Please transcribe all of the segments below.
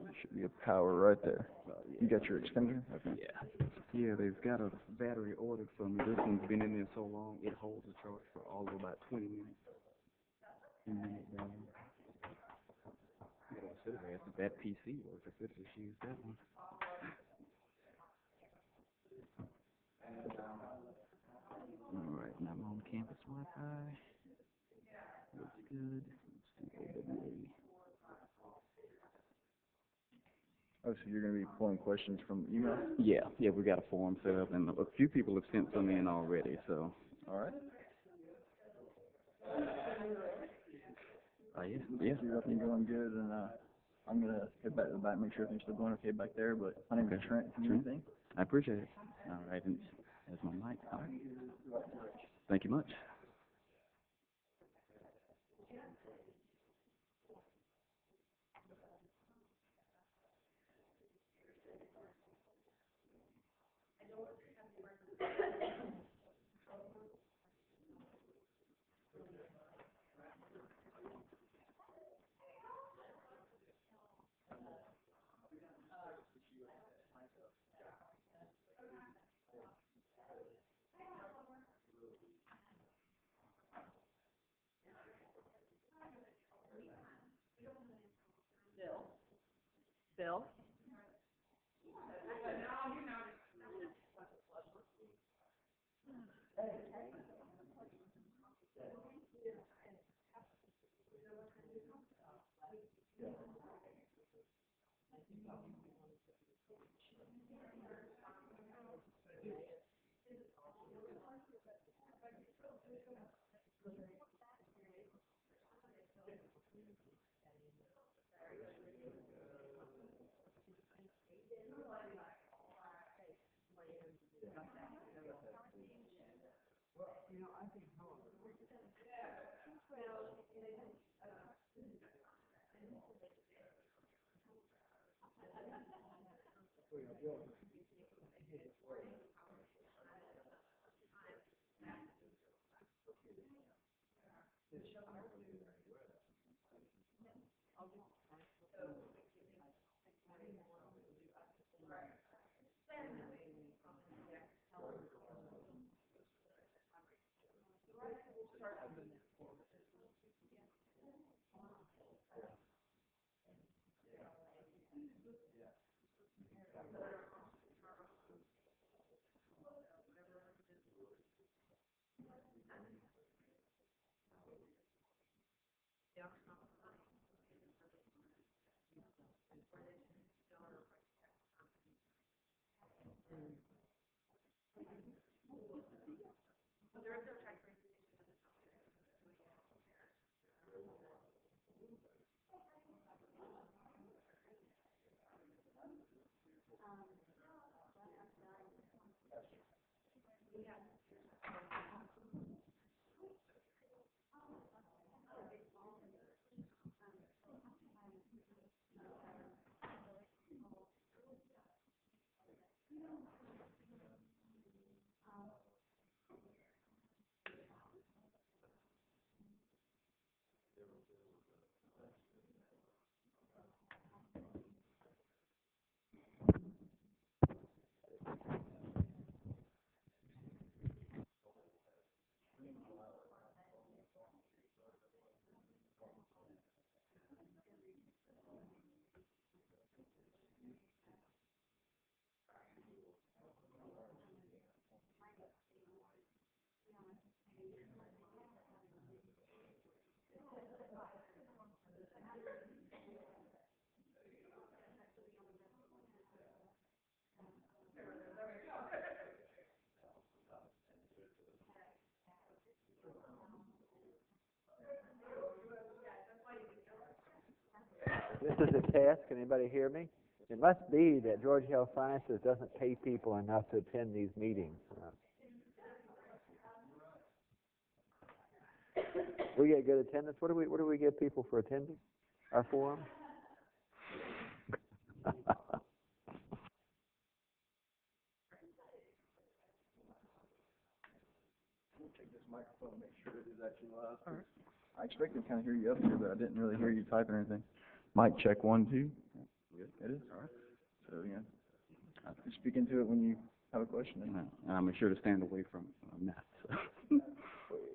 There should be a power right there. You got your extender? Okay. Yeah. Yeah, they've got a battery ordered for me. This one's been in there so long, it holds the charge for all of about 20 minutes. Yeah, I should have asked if that PC works. I could have just used that one. All right, now I'm on campus Wi-Fi. Looks good. Let's do AWA. Oh, so you're going to be pulling questions from email? Yeah, we got a form set up, and a few people have sent some in already, so. All right. Yeah. You're up and going good, and I'm going to head back to the back, make sure everything's still going okay back there, but my name is Trent. Anything? I appreciate it. All right, and that's my mic. All right. Thank you much. Bill? This is a test. Can anybody hear me? It must be that Georgia Health Sciences doesn't pay people enough to attend these meetings. We get good attendance. What do we give people for attending our forum? Check this microphone to make sure it is actually live. All right. I expected to kind of hear you up here, but I didn't really hear you typing or anything. Mic check 1, 2. Good. It is? All right. So, yeah. You speak into it when you have a question. I'll make sure to stand away from mess.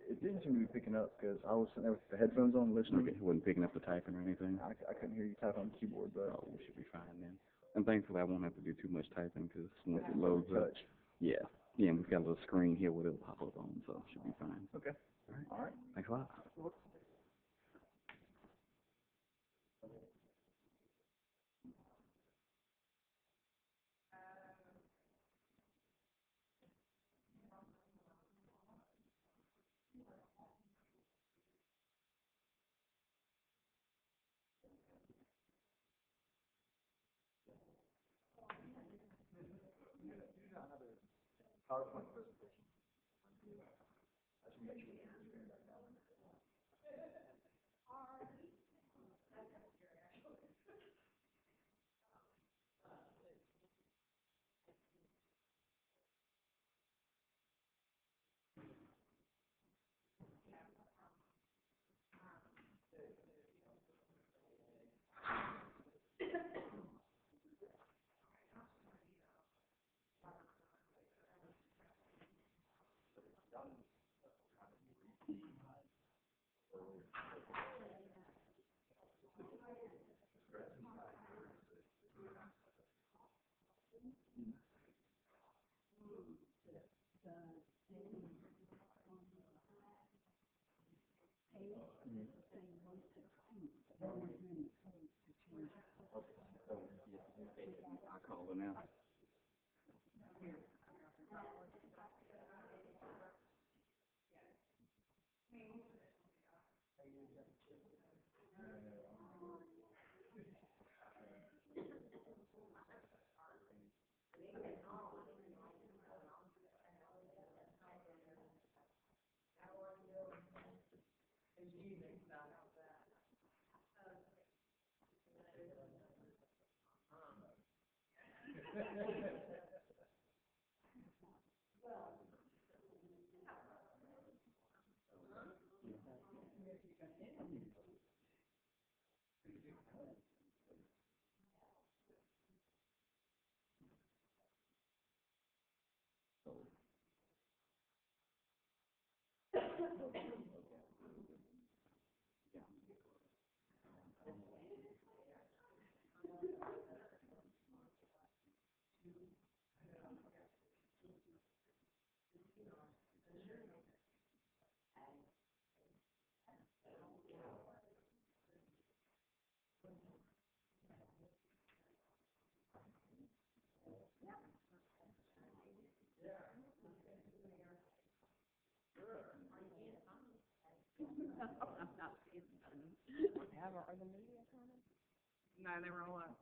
It didn't seem to be picking up because I was sitting there with the headphones on listening. Okay, it wasn't picking up the typing or anything? I couldn't hear you type on the keyboard, but... Oh, we should be fine then. And thankfully I won't have to do too much typing because once it loads up... Yeah. Yeah, and we've got a little screen here where it'll pop up on, so it should be fine. Okay. All right. Thanks a lot. PowerPoint presentation. I'll call it now. Are the media coming? No, they were all up.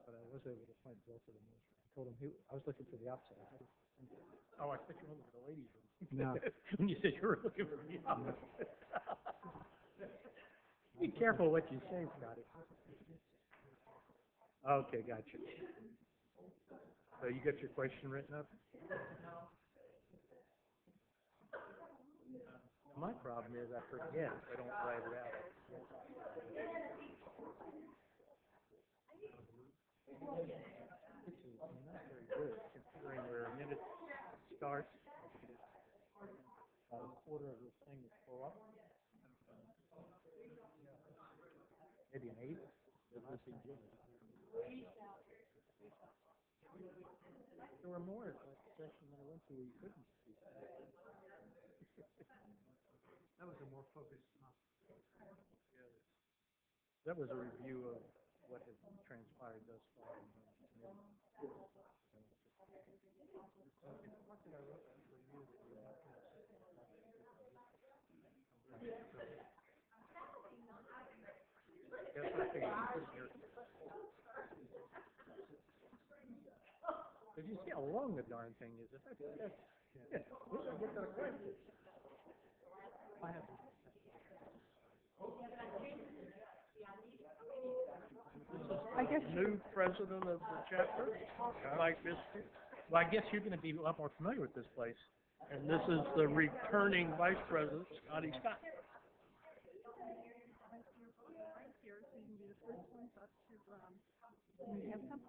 But I was able to find both of them. I told him I was looking for the opposite. Oh, I thought you were looking for the ladies' room. No. When you said you were looking for the opposite. Be careful what you say, Scotty. Okay, gotcha. So you got your question written up? My problem is I forget if I don't write it out. This is not very good, considering we're a minute starts. About a quarter of this thing is full up. Maybe an eighth. There were more at that session that I went to where you couldn't see. That was a more focused. That was a review of what has transpired thus far. Did you see how long the darn thing is? I get to the question. I have. I guess New president of the chapter, Mike Biscuit. Well, I guess you're going to be a lot more familiar with this place. And this is the returning vice president, Scotty Scott. here, so you can be the first ones up to, you have something?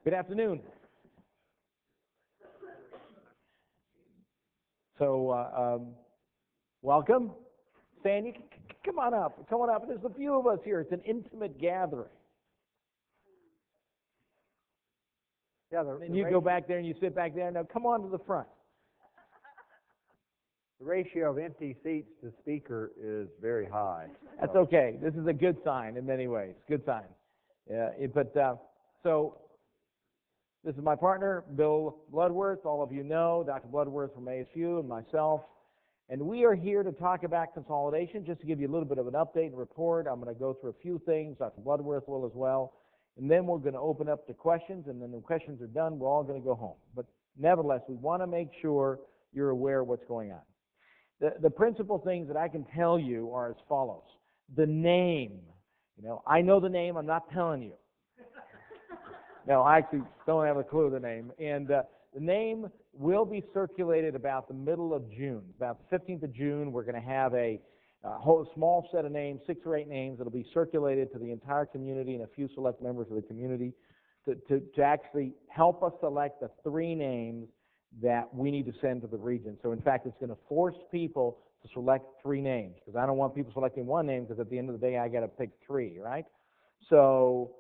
Good afternoon. So, welcome. Stan, you come on up. Come on up. There's a few of us here. It's an intimate gathering. Yeah, And you go back there and you sit back there. Now, come on to the front. the ratio of empty seats to speaker is very high. That's okay. This is a good sign in many ways. Good sign. Yeah, so this is my partner, Bill Bloodworth. All of you know Dr. Bloodworth from ASU and myself. And we are here to talk about consolidation, just to give you a little bit of an update and report. I'm going to go through a few things. Dr. Bloodworth will as well. And then we're going to open up to questions, and then when questions are done, we're all going to go home. But nevertheless, we want to make sure you're aware of what's going on. The principal things that I can tell you are as follows. The name. You know, I know the name. I'm not telling you. No, I actually don't have a clue of the name. And the name will be circulated about the middle of June. About the 15th of June, we're going to have a whole small set of names, 6 or 8 names, that will be circulated to the entire community and a few select members of the community to actually help us select the 3 names that we need to send to the region. So in fact, it's going to force people to select 3 names, because I don't want people selecting 1 name, because at the end of the day, I got to pick 3, right? So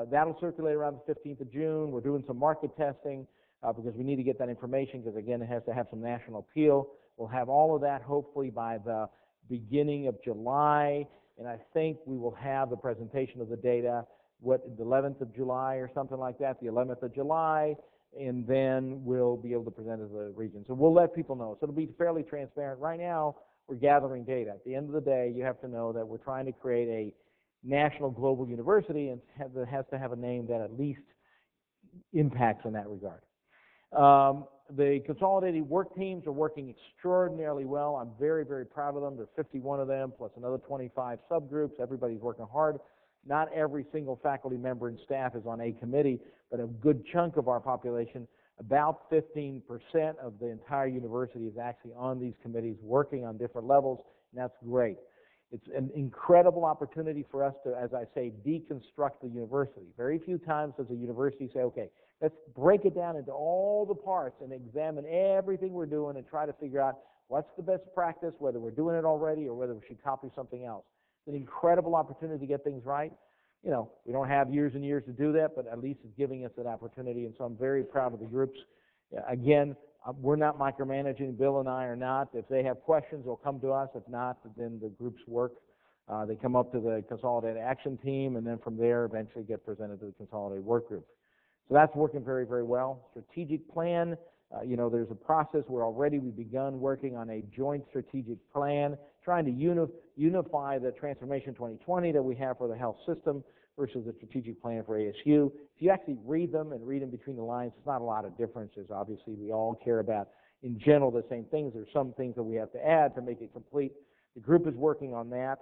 that'll circulate around the 15th of June. We're doing some market testing because we need to get that information, because again, it has to have some national appeal. We'll have all of that hopefully by the beginning of July, and I think we will have the presentation of the data, the 11th of July or something like that, the 11th of July, and then we'll be able to present it to the region. So we'll let people know. So it'll be fairly transparent. Right now, we're gathering data. At the end of the day, you have to know that we're trying to create a national global university, and that has to have a name that at least impacts in that regard. The consolidated work teams are working extraordinarily well. I'm very, very proud of them. There are 51 of them, plus another 25 subgroups. Everybody's working hard. Not every single faculty member and staff is on a committee, but a good chunk of our population, about 15% of the entire university, is actually on these committees working on different levels, and that's great. It's an incredible opportunity for us to, as I say, deconstruct the university. Very few times does a university say, okay, let's break it down into all the parts and examine everything we're doing and try to figure out what's the best practice, whether we're doing it already or whether we should copy something else. It's an incredible opportunity to get things right. You know, we don't have years and years to do that, but at least it's giving us that opportunity, and so I'm very proud of the groups. Again, we're not micromanaging. Bill and I are not. If they have questions, they'll come to us. If not, then the groups work. They come up to the Consolidated Action Team, and then from there eventually get presented to the Consolidated Work Group. So that's working very, very well. Strategic plan, you know, there's a process where already we've begun working on a joint strategic plan, trying to unify the Transformation 2020 that we have for the health system versus the strategic plan for ASU. If you actually read them and read them between the lines, it's not a lot of differences. Obviously, we all care about, in general, the same things. There's some things that we have to add to make it complete. The group is working on that,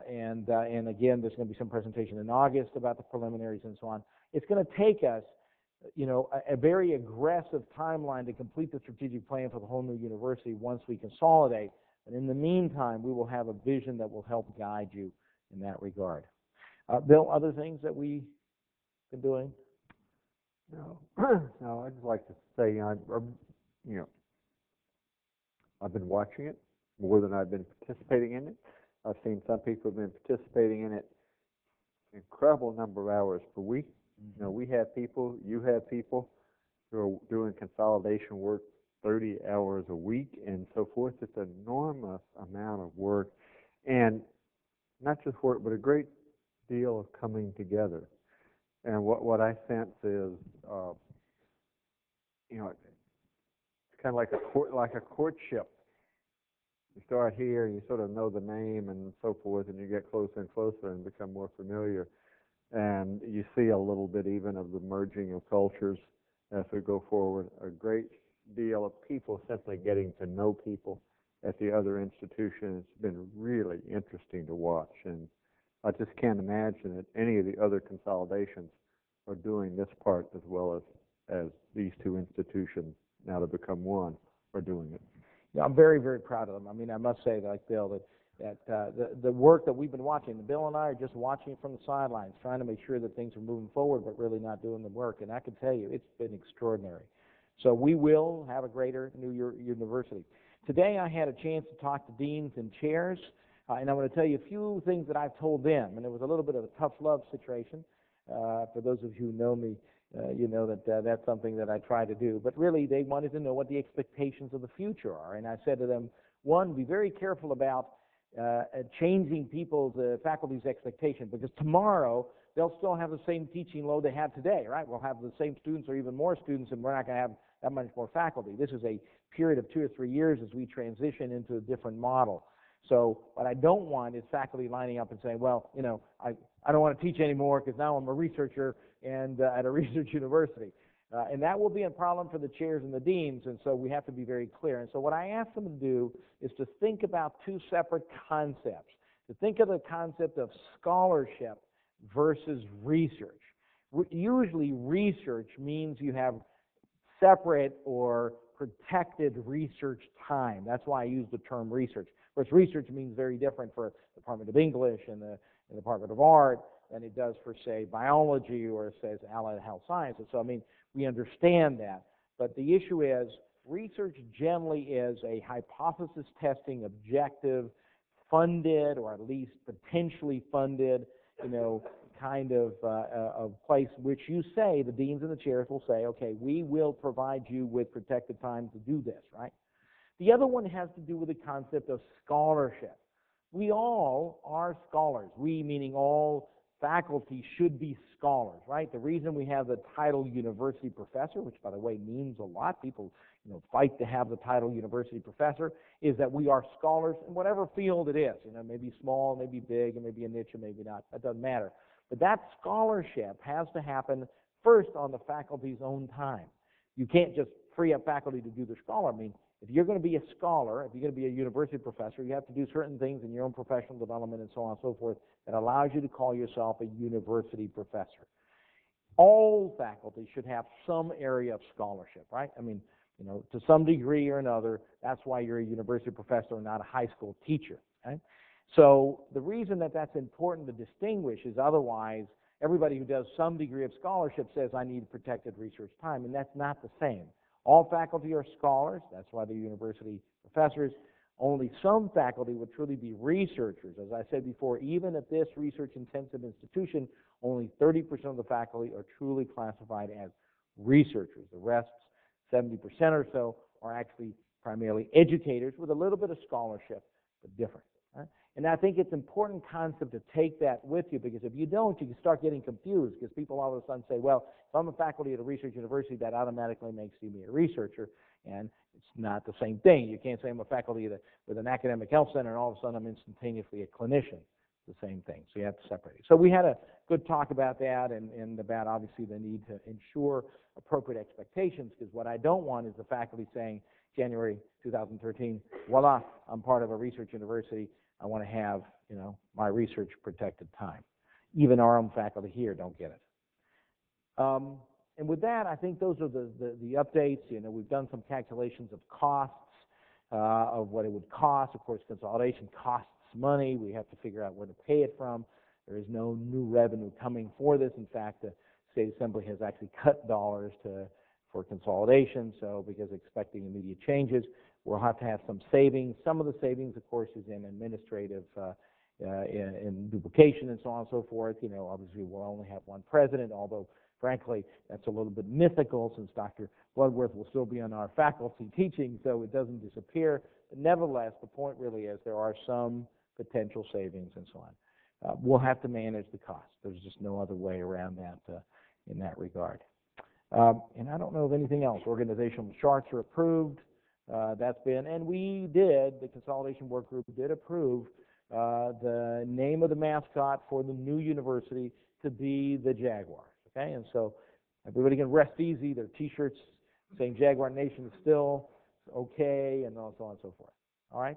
and again, there's going to be some presentation in August about the preliminaries and so on. It's going to take us, you know, a very aggressive timeline to complete the strategic plan for the whole new university once we consolidate. And in the meantime, we will have a vision that will help guide you in that regard. Bill, other things that we've been doing? No, no. I'd just like to say, you know, I've been watching it more than I've been participating in it. I've seen some people have been participating in it an incredible number of hours per week. You know, we have people, you have people who are doing consolidation work 30 hours a week and so forth. It's an enormous amount of work, and not just work, but a great deal of coming together. And what I sense is, you know, it's kind of like a courtship. You start here, and you sort of know the name and so forth, and you get closer and closer and become more familiar. And you see a little bit even of the merging of cultures as we go forward. A great deal of people simply getting to know people at the other institution. It's been really interesting to watch, and I just can't imagine that any of the other consolidations are doing this part as well as these 2 institutions, now to become one, are doing it. Yeah, I'm very, very proud of them. I mean, I must say, like Bill, that the work that we've been watching, Bill and I are just watching from the sidelines, trying to make sure that things are moving forward, but really not doing the work. And I can tell you, it's been extraordinary. So we will have a greater new university. Today I had a chance to talk to deans and chairs, and I'm going to tell you a few things that I've told them. And it was a little bit of a tough love situation. For those of you who know me, you know, that's something that I try to do. But really, they wanted to know what the expectations of the future are. And I said to them, one, be very careful about changing people's faculty's expectation, because tomorrow they'll still have the same teaching load they have today, right? We'll have the same students or even more students, and we're not going to have that much more faculty. This is a period of 2 or 3 years as we transition into a different model. So what I don't want is faculty lining up and saying, well, you know, I don't want to teach anymore because now I'm a researcher and at a research university. And that will be a problem for the chairs and the deans, and so we have to be very clear. And so what I asked them to do is to think about 2 separate concepts, to think of the concept of scholarship versus research. Usually research means you have separate or protected research time. That's why I use the term research. Of course, research means very different for the Department of English and the Department of Art than it does for, say, biology or, say, allied health sciences. So, I mean, we understand that. But the issue is research generally is a hypothesis testing, objective, funded, or at least potentially funded, you know, kind of place which you say, the deans and the chairs will say, okay, we will provide you with protected time to do this, right? The other one has to do with the concept of scholarship. We all are scholars. We, meaning all faculty, should be scholars, right? The reason we have the title university professor, which, by the way, means a lot, people, you know, fight to have the title university professor, is that we are scholars in whatever field it is. You know, maybe small, maybe big, and maybe a niche, and maybe not. That doesn't matter. But that scholarship has to happen first on the faculty's own time. You can't just free up faculty to do the scholar. I mean, if you're going to be a scholar, if you're going to be a university professor, you have to do certain things in your own professional development and so on and so forth that allows you to call yourself a university professor. All faculty should have some area of scholarship, right? I mean, you know, to some degree or another, that's why you're a university professor and not a high school teacher, right? So the reason that that's important to distinguish is otherwise everybody who does some degree of scholarship says, I need protected research time, and that's not the same. All faculty are scholars. That's why they're university professors. Only some faculty would truly be researchers. As I said before, even at this research-intensive institution, only 30% of the faculty are truly classified as researchers. The rest, 70% or so, are actually primarily educators with a little bit of scholarship, but different. Right? And I think it's an important concept to take that with you, because if you don't, you can start getting confused, because people all of a sudden say, well, if I'm a faculty at a research university, that automatically makes me a researcher, and it's not the same thing. You can't say I'm a faculty with an academic health center, and all of a sudden I'm instantaneously a clinician. It's the same thing, so you have to separate it. So we had a good talk about that, and about, obviously, the need to ensure appropriate expectations, because what I don't want is the faculty saying, January 2013, voila, I'm part of a research university. I want to have, you know, my research protected time. Even our own faculty here don't get it. And with that, I think those are the updates. You know, we've done some calculations of costs, of what it would cost. Of course, consolidation costs money. We have to figure out where to pay it from. There is no new revenue coming for this. In fact, the State Assembly has actually cut dollars for consolidation, so because expecting immediate changes. We'll have to have some savings. Some of the savings, of course, is in administrative, in duplication and so on and so forth. You know, obviously we'll only have one president, although, frankly, that's a little bit mythical since Dr. Bloodworth will still be on our faculty teaching, so it doesn't disappear. But nevertheless, the point really is there are some potential savings and so on. We'll have to manage the cost. There's just no other way around that in that regard. And I don't know of anything else. Organizational charts are approved. That's been, and the Consolidation Work Group did approve the name of the mascot for the new university to be the Jaguars, okay? And so everybody can rest easy. Their T-shirts saying Jaguar Nation is still okay, and so on and so forth. All right?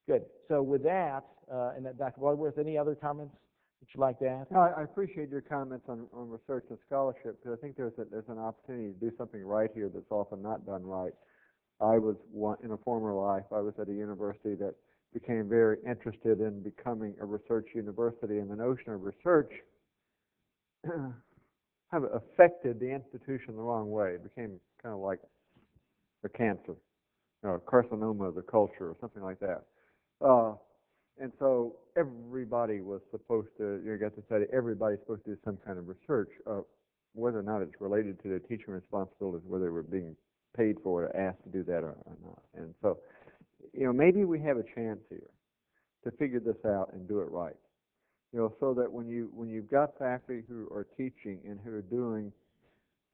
Good. So with that, and Dr. Bloodworth, any other comments that you'd like to add? No, I appreciate your comments on research and scholarship, because I think there's an opportunity to do something right here that's often not done right. In a former life, I was at a university that became very interested in becoming a research university, and the notion of research have affected the institution the wrong way. It became kind of like a cancer, a carcinoma of the culture or something like that. And so everybody was supposed to, you got to study, everybody's supposed to do some kind of research. whether or not it's related to their teaching responsibilities, whether they were being paid for it or asked to do that or not. And so, maybe we have a chance here to figure this out and do it right. So that when you've got faculty who are teaching and who are doing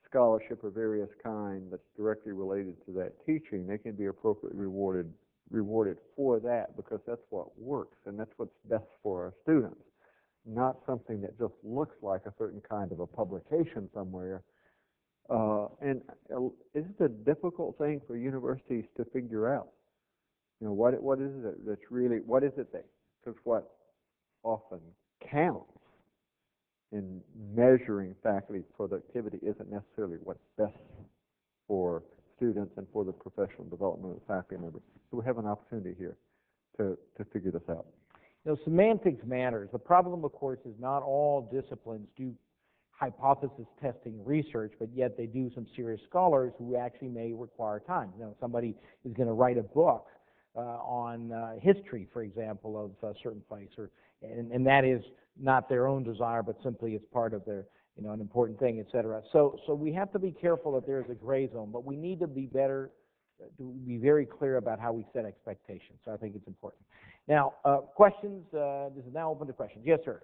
scholarship of various kind that's directly related to that teaching, they can be appropriately rewarded for that, because that's what works and that's what's best for our students, not something that just looks like a certain kind of a publication somewhere. And is it a difficult thing for universities to figure out? What is it that's really, what is it that, because what often counts in measuring faculty productivity isn't necessarily what's best for students and for the professional development of the faculty members. So we have an opportunity here to figure this out. Semantics matters. The problem, of course, is not all disciplines do hypothesis testing research, but yet they do some serious scholars who actually may require time. Somebody is going to write a book on history, for example, of a certain place, and that is not their own desire, but simply it's part of their, an important thing, et cetera. So we have to be careful that there is a gray zone, but we need to be very clear about how we set expectations. So I think it's important. Now, questions? This is now open to questions. Yes, sir.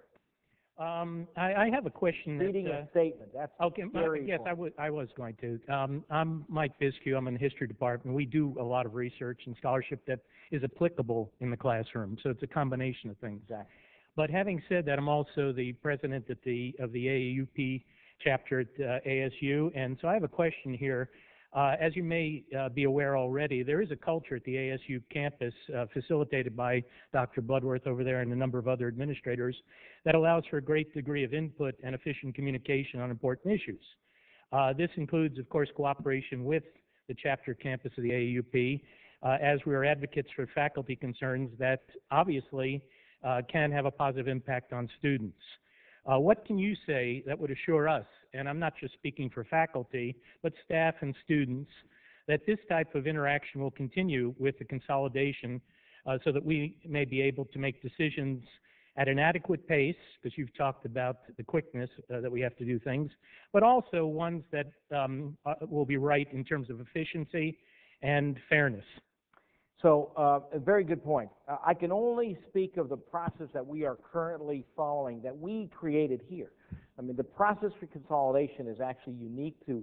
I have a question. Reading a statement. That's okay. Very yes, important. I was going to. I'm Mike Bisque. I'm in the history department. We do a lot of research and scholarship that is applicable in the classroom. So it's a combination of things. Exactly. But having said that, I'm also the president of the AAUP chapter at ASU, and so I have a question here. As you may be aware already, there is a culture at the ASU campus facilitated by Dr. Bloodworth over there and a number of other administrators that allows for a great degree of input and efficient communication on important issues. This includes, of course, cooperation with the chapter campus of the AAUP, as we are advocates for faculty concerns that obviously can have a positive impact on students. What can you say that would assure us, and I'm not just speaking for faculty, but staff and students, that this type of interaction will continue with the consolidation so that we may be able to make decisions at an adequate pace, because you've talked about the quickness that we have to do things, but also ones that will be right in terms of efficiency and fairness? So, a very good point. I can only speak of the process that we are currently following, that we created here. I mean, the process for consolidation is actually unique to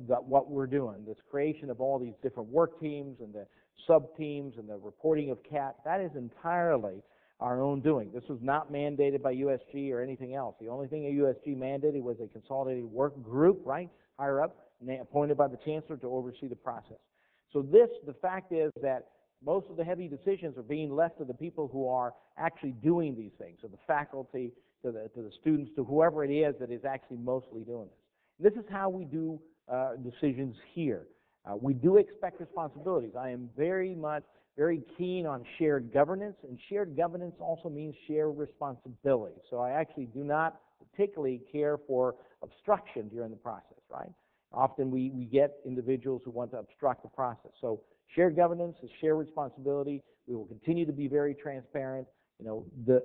what we're doing. This creation of all these different work teams and the sub-teams and the reporting of CAT, that is entirely our own doing. This was not mandated by USG or anything else. The only thing a USG mandated was a consolidated work group, right, higher up, appointed by the chancellor to oversee the process. So the fact is that most of the heavy decisions are being left to the people who are actually doing these things, so the faculty, to the students, to whoever it is that is actually mostly doing this. This is how we do decisions here. We do expect responsibilities. I am very keen on shared governance, and shared governance also means shared responsibility. So I actually do not particularly care for obstruction during the process, right? Often we get individuals who want to obstruct the process. So shared governance is shared responsibility. We will continue to be very transparent.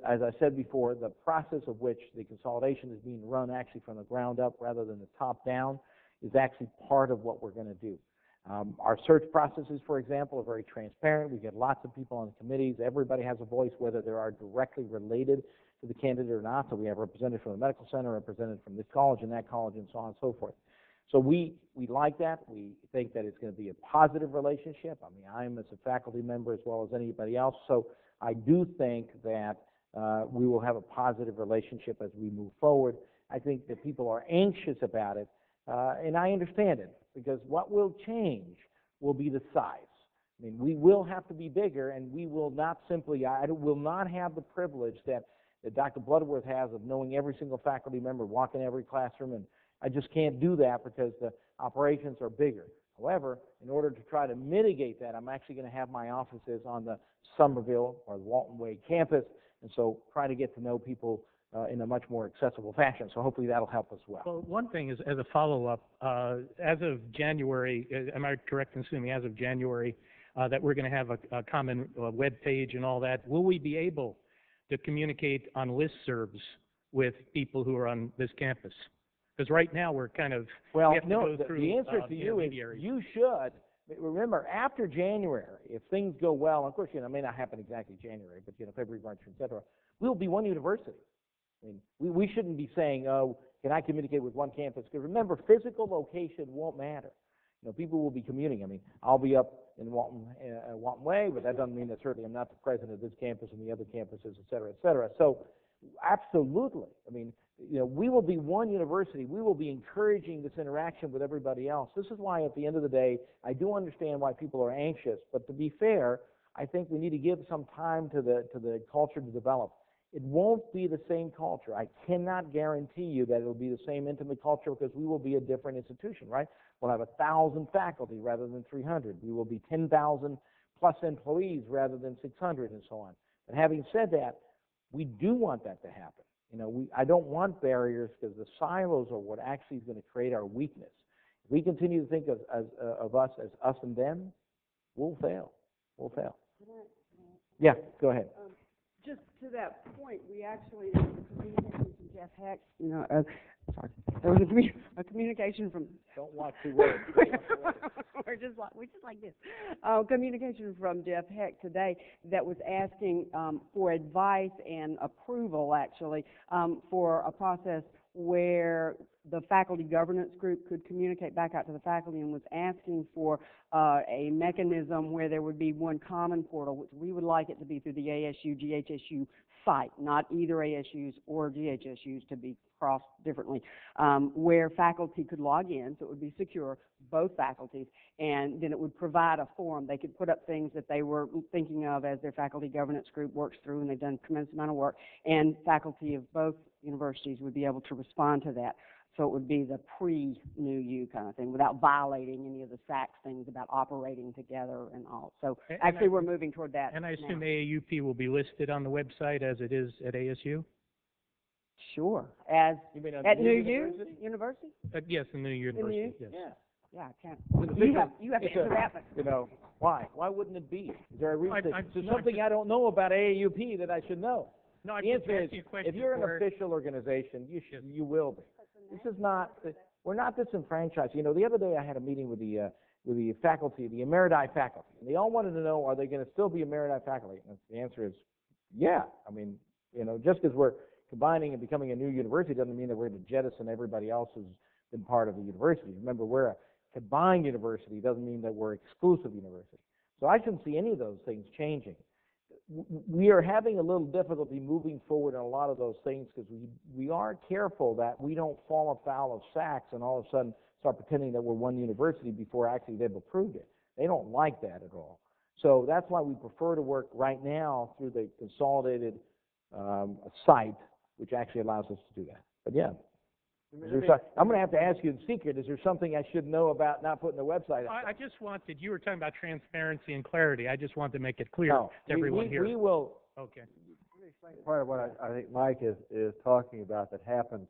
As I said before, the process of which the consolidation is being run actually from the ground up rather than the top down is actually part of what we're going to do. Our search processes, for example, are very transparent. We get lots of people on the committees. Everybody has a voice, whether they are directly related to the candidate or not. So we have representatives from the medical center, representatives from this college and that college, and so on and so forth. So we like that. We think that it's going to be a positive relationship. I mean, I'm as a faculty member as well as anybody else. So I do think that we will have a positive relationship as we move forward. I think that people are anxious about it, and I understand it, because what will change will be the size. I mean, we will have to be bigger, and we will not simply, I will not have the privilege that Dr. Bloodworth has of knowing every single faculty member, walking every classroom, and I just can't do that because the operations are bigger. However, in order to try to mitigate that, I'm actually going to have my offices on the Somerville or the Walton Way campus, and so try to get to know people in a much more accessible fashion. So hopefully that'll help as well. Well, one thing is, as a follow-up, as of January, am I correct in assuming as of January that we're going to have a common web page and all that? Will we be able to communicate on listservs with people who are on this campus? Because right now we're kind of, Well, we have to no, go through, the answer to you is intermediaries. you should. Remember, after January, if things go well, of course, it may not happen exactly January, but, February, March, et cetera, we'll be one university. I mean, we shouldn't be saying, oh, can I communicate with one campus? Because remember, physical location won't matter. People will be commuting. I mean, I'll be up in Walton Way, but that doesn't mean that certainly I'm not the president of this campus and the other campuses, et cetera, et cetera. So, absolutely. I mean, we will be one university. We will be encouraging this interaction with everybody else. This is why, at the end of the day, I do understand why people are anxious. But to be fair, I think we need to give some time to the culture to develop. It won't be the same culture. I cannot guarantee you that it will be the same intimate culture because we will be a different institution, right? We'll have 1,000 faculty rather than 300. We will be 10,000 plus employees rather than 600 and so on. But having said that, we do want that to happen. I don't want barriers because the silos are what actually is going to create our weakness. If we continue to think of us as us and them, we'll fail. We'll fail. Yeah, go ahead. Just to that point, we actually, there was a communication from Jeff Heck, sorry, there was a communication from, Don't watch too words. we're just like this. Communication from Jeff Heck today that was asking for advice and approval, actually, for a process where the faculty governance group could communicate back out to the faculty, and was asking for a mechanism where there would be one common portal, which we would like it to be through the ASU-GHSU site, not either ASUs or GHSUs to be crossed differently, where faculty could log in, so it would be secure, both faculties, and then it would provide a forum. They could put up things that they were thinking of as their faculty governance group works through, and they've done a tremendous amount of work, and faculty of both universities would be able to respond to that. So it would be the pre-New U kind of thing without violating any of the SACS things about operating together and all. So actually we're moving toward that. And I assume AAUP will be listed on the website as it is at ASU? Sure. As You mean at New U University? Yes, in the university, U? yes. Yeah. Yeah, I can't. It's You have to answer that, but Why? Why wouldn't it be? Is there a reason? There's no, something I don't know about AAUP that I should know. No, I'm The just answer is, asking a question if you're an for- official organization, you will be. This is not, we're not disenfranchised. The other day I had a meeting with the faculty, the emeriti faculty, and they all wanted to know, are they going to still be emeriti faculty? And the answer is, yeah. I mean, just because we're combining and becoming a new university doesn't mean that we're going to jettison everybody else who's been part of the university. Remember, we're a combined university. Doesn't mean that we're exclusive university. So I shouldn't see any of those things changing. We are having a little difficulty moving forward on a lot of those things because we are careful that we don't fall afoul of SACS and all of a sudden start pretending that we're one university before actually they've approved it. They don't like that at all. So that's why we prefer to work right now through the consolidated site, which actually allows us to do that. But yeah. I'm going to have to ask you in secret, is there something I should know about not putting the website up? I just wanted, you were talking about transparency and clarity. I just wanted to make it clear to everyone here. We will. Okay. Part of what I think Mike is talking about that happens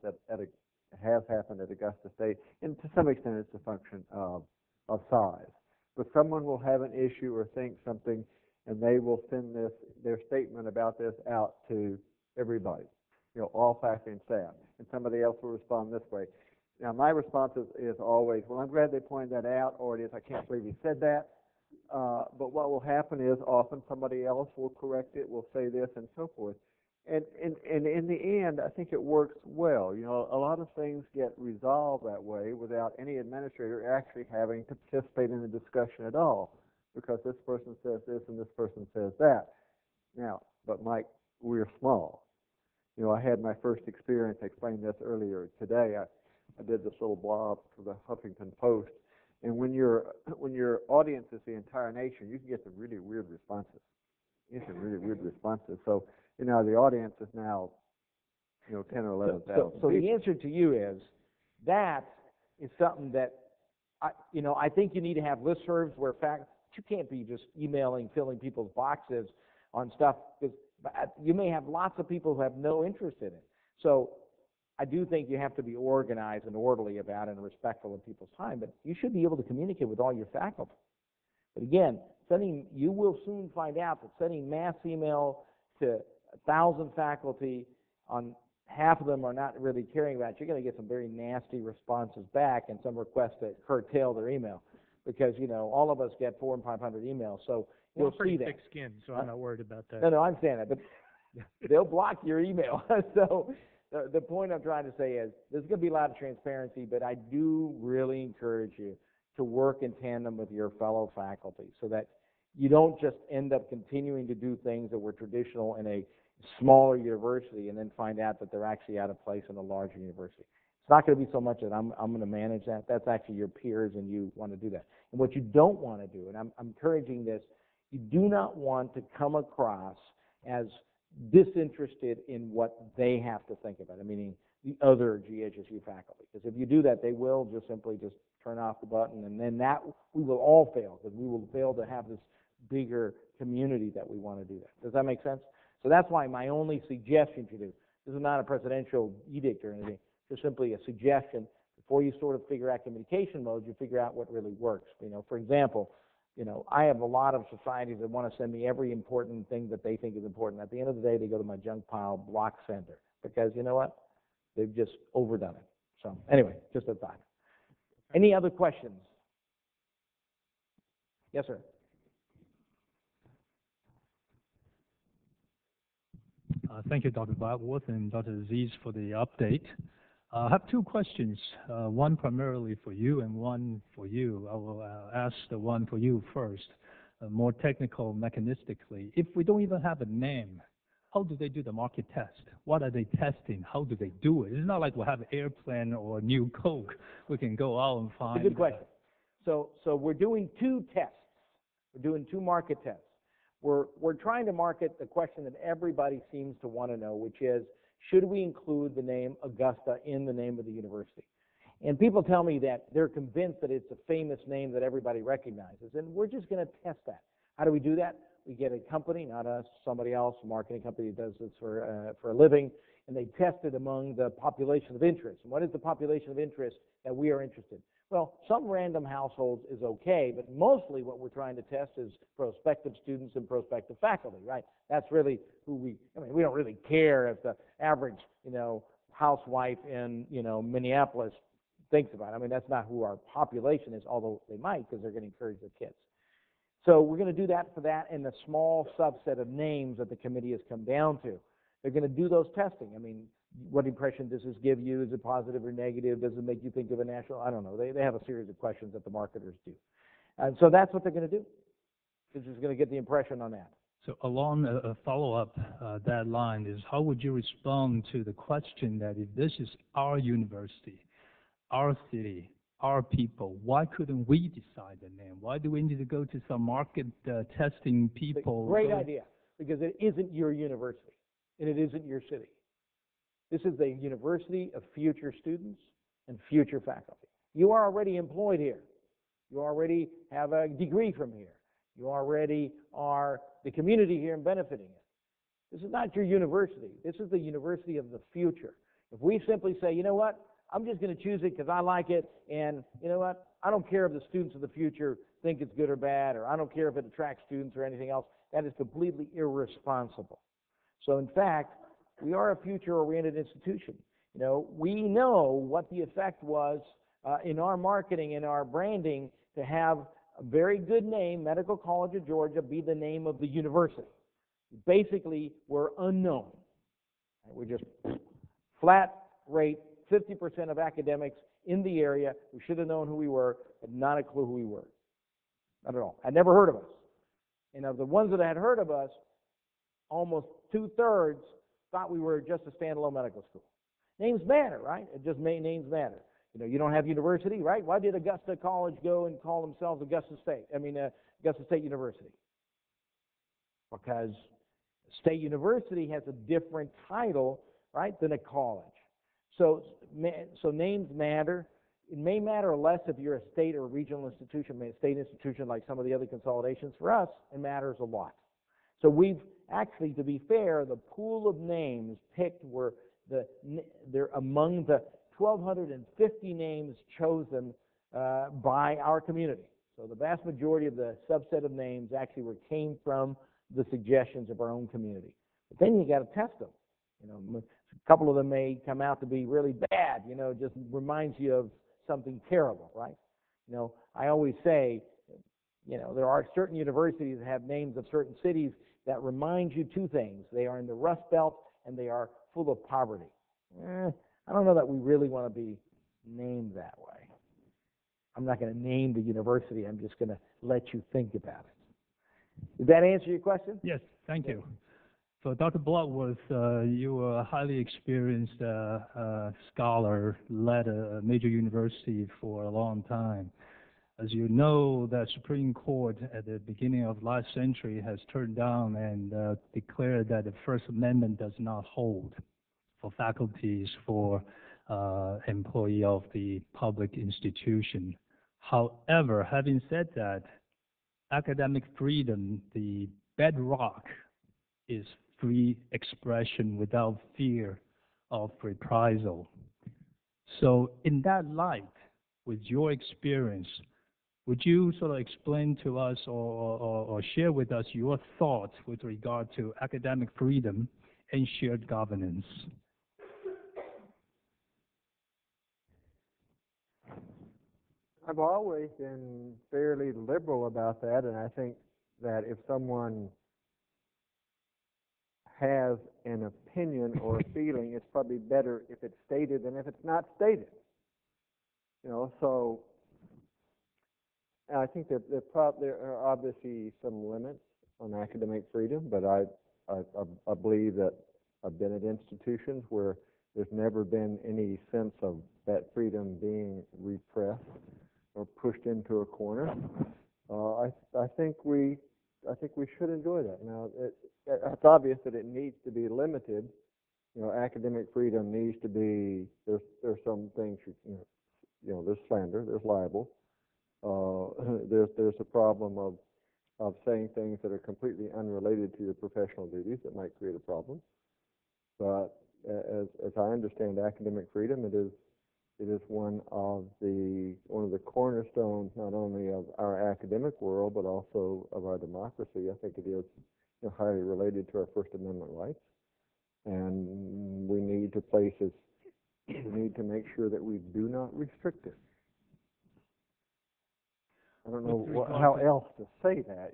has happened at Augusta State, and to some extent it's a function of size. But someone will have an issue or think something, and they will send their statement about this out to everybody, all faculty and staff, and somebody else will respond this way. Now, my response is always, well, I'm glad they pointed that out, or it is, I can't believe he said that. But what will happen is often somebody else will correct it, will say this, and so forth. And in the end, I think it works well. A lot of things get resolved that way without any administrator actually having to participate in the discussion at all, because this person says this and this person says that. Now, but Mike, we're small. I had my first experience, I explained this earlier today. I did this little blog for the Huffington Post, and when your audience is the entire nation, you can get some really weird responses. So, the audience is now, 10 or 11,000. So the answer to you is that is something that I think you need to have listservs where you can't be just emailing, filling people's boxes on stuff, because you may have lots of people who have no interest in it. So I do think you have to be organized and orderly about it and respectful of people's time, but you should be able to communicate with all your faculty. But again, you will soon find out that sending mass email to 1,000 faculty on half of them are not really caring about it, you're going to get some very nasty responses back and some requests to curtail their email. Because, you know, all of us get 400 and 500 emails, so you'll see pretty that. thick-skinned, so I'm not worried about that. No, I understand that, but they'll block your email. So the point I'm trying to say is there's going to be a lot of transparency, but I do really encourage you to work in tandem with your fellow faculty so that you don't just end up continuing to do things that were traditional in a smaller university and then find out that they're actually out of place in a larger university. It's not going to be so much that I'm going to manage that. That's actually your peers and you want to do that. And what you don't want to do, and I'm encouraging this, you do not want to come across as disinterested in what they have to think about it, meaning the other GHSU faculty. Because if you do that, they will just simply just turn off the button, and then that we will all fail, because we will fail to have this bigger community that we want to do that. Does that make sense? So that's why my only suggestion to do, this is not a presidential edict or anything, just simply a suggestion. Before you sort of figure out communication modes, you figure out what really works. You know, for example, you know, I have a lot of societies that want to send me every important thing that they think is important. At the end of the day, they go to my junk pile block sender because, you know what, they've just overdone it. So anyway, just a thought. Any other questions? Yes, sir. Thank you, Dr. Bloodworth and Dr. Azziz, for the update. I have two questions, one primarily for you and one for you. I will ask the one for you first, more technical, mechanistically. If we don't even have a name, how do they do the market test? What are they testing? How do they do it? It's not like we have an airplane or new Coke. We can go out and find. Good question. So we're doing two tests. We're doing two market tests. We're trying to market the question that everybody seems to want to know, which is, should we include the name Augusta in the name of the university? And people tell me that they're convinced that it's a famous name that everybody recognizes, and we're just going to test that. How do we do that? We get a company, not us, somebody else, a marketing company that does this for a living, and they test it among the population of interest. And what is the population of interest that we are interested in? Well, some random households is okay, but mostly what we're trying to test is prospective students and prospective faculty, right? That's really who we don't really care if the average, you know, housewife in, you know, Minneapolis thinks about it. I mean, that's not who our population is, although they might because they're going to encourage their kids. So we're going to do that for that and the small subset of names that the committee has come down to. They're going to do those testing. I mean, what impression does this give you? Is it positive or negative? Does it make you think of a national? I don't know. They have a series of questions that the marketers do. And so that's what they're going to do. They're just going to get the impression on that. So along a follow-up that line is, how would you respond to the question that if this is our university, our city, our people, why couldn't we decide the name? Why do we need to go to some market testing people? Great idea, because it isn't your university, and it isn't your city. This is a university of future students and future faculty. You are already employed here. You already have a degree from here. You already are the community here and benefiting it. This is not your university. This is the university of the future. If we simply say, you know what, I'm just going to choose it because I like it, and you know what, I don't care if the students of the future think it's good or bad, or I don't care if it attracts students or anything else, that is completely irresponsible. So in fact, we are a future-oriented institution. You know, we know what the effect was in our marketing, in our branding, to have a very good name, Medical College of Georgia, be the name of the university. Basically, we're unknown. We're just flat rate, 50% of academics in the area who should have known who we were, had not a clue who we were. Not at all. Had never heard of us. And of the ones that had heard of us, almost 2/3 thought we were just a standalone medical school. Names matter, right? It just names matter. You know, you don't have university, right? Why did Augusta College go and call themselves Augusta State University? Because State University has a different title, right, than a college. So names matter. It may matter less if you're a state or a regional institution, a state institution like some of the other consolidations. For us, it matters a lot. So we've actually, to be fair, the pool of names picked were they're among the 1,250 names chosen by our community. So the vast majority of the subset of names actually came from the suggestions of our own community. But then you got to test them. You know, A couple of them may come out to be really bad, just reminds you of something terrible, right? I always say, there are certain universities that have names of certain cities that remind you two things. They are in the Rust Belt and they are full of poverty. I don't know that we really want to be named that way. I'm not going to name the university. I'm just going to let you think about it. Did that answer your question? Yes, thank you. So, Dr. Bloodworth, you were a highly experienced scholar, led a major university for a long time. As you know, the Supreme Court at the beginning of last century has turned down and declared that the First Amendment does not hold for faculties, for employee of the public institution. However, having said that, academic freedom, the bedrock, is free expression without fear of reprisal. So in that light, with your experience, would you sort of explain to us or share with us your thoughts with regard to academic freedom and shared governance? I've always been fairly liberal about that, and I think that if someone has an opinion or a feeling, it's probably better if it's stated than if it's not stated. So I think that there are obviously some limits on academic freedom, but I believe that I've been at institutions where there's never been any sense of that freedom being repressed or pushed into a corner. I think we should enjoy that. Now, it's obvious that it needs to be limited. Academic freedom needs to be. There's some things there's slander, there's libel. There's a problem of saying things that are completely unrelated to your professional duties that might create a problem. But as I understand academic freedom, it is one of the cornerstones not only of our academic world but also of our democracy. I think it is highly related to our First Amendment rights, and we need to make sure that we do not restrict it. I don't know how else to say that,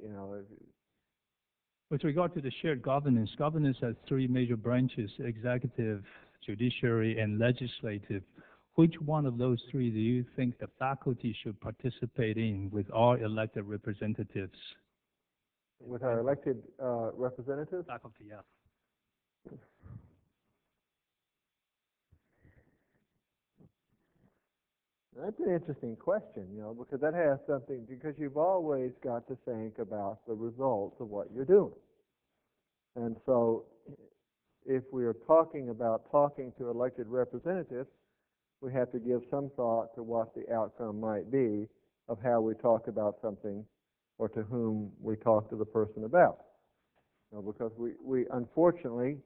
With regard to the shared governance, governance has three major branches: executive, judiciary, and legislative. Which one of those three do you think the faculty should participate in with our elected representatives? With our elected representatives? Faculty, yeah. That's an interesting question, because that has something, because you've always got to think about the results of what you're doing. And so if we are talking about talking to elected representatives, we have to give some thought to what the outcome might be of how we talk about something or to whom we talk to the person about. Because we unfortunately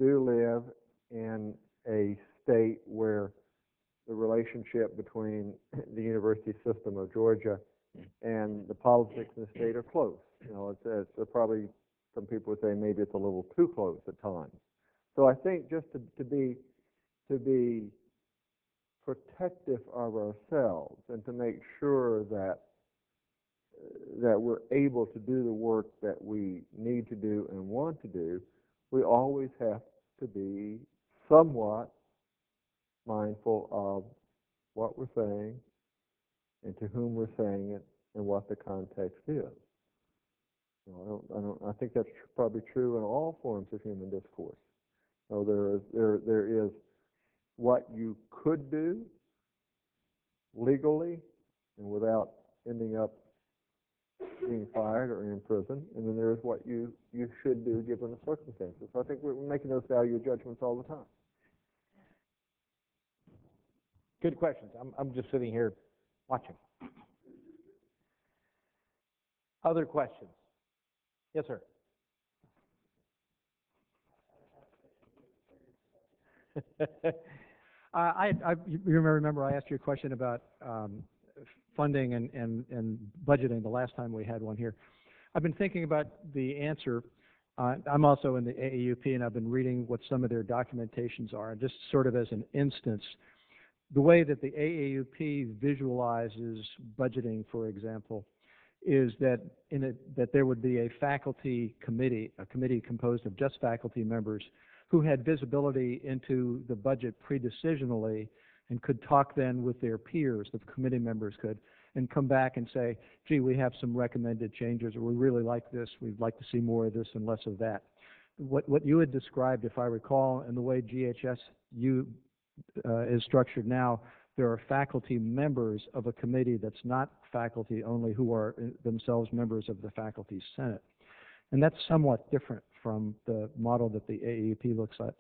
do live in a state where the relationship between the university system of Georgia and the politics in the state are close. It's probably, some people would say maybe it's a little too close at times. So I think just to be protective of ourselves and to make sure that we're able to do the work that we need to do and want to do, we always have to be somewhat mindful of what we're saying and to whom we're saying it and what the context is. I think that's probably true in all forms of human discourse. So there is what you could do legally and without ending up being fired or in prison, and then there is what you should do given the circumstances. So I think we're making those value judgments all the time. Good questions. I'm just sitting here watching. Other questions? Yes, sir. You remember I asked you a question about funding and budgeting the last time we had one here. I've been thinking about the answer I'm also in the AAUP, and I've been reading what some of their documentations are. And just sort of as an instance, the way that the AAUP visualizes budgeting, for example, is that that there would be a faculty committee, a committee composed of just faculty members who had visibility into the budget pre-decisionally and could talk then with their peers, the committee members could, and come back and say, gee, we have some recommended changes, or we really like this, we'd like to see more of this and less of that. What you had described, if I recall, and the way GHSU is structured now, there are faculty members of a committee that's not faculty only who are themselves members of the faculty senate. And that's somewhat different from the model that the AAUP looks at.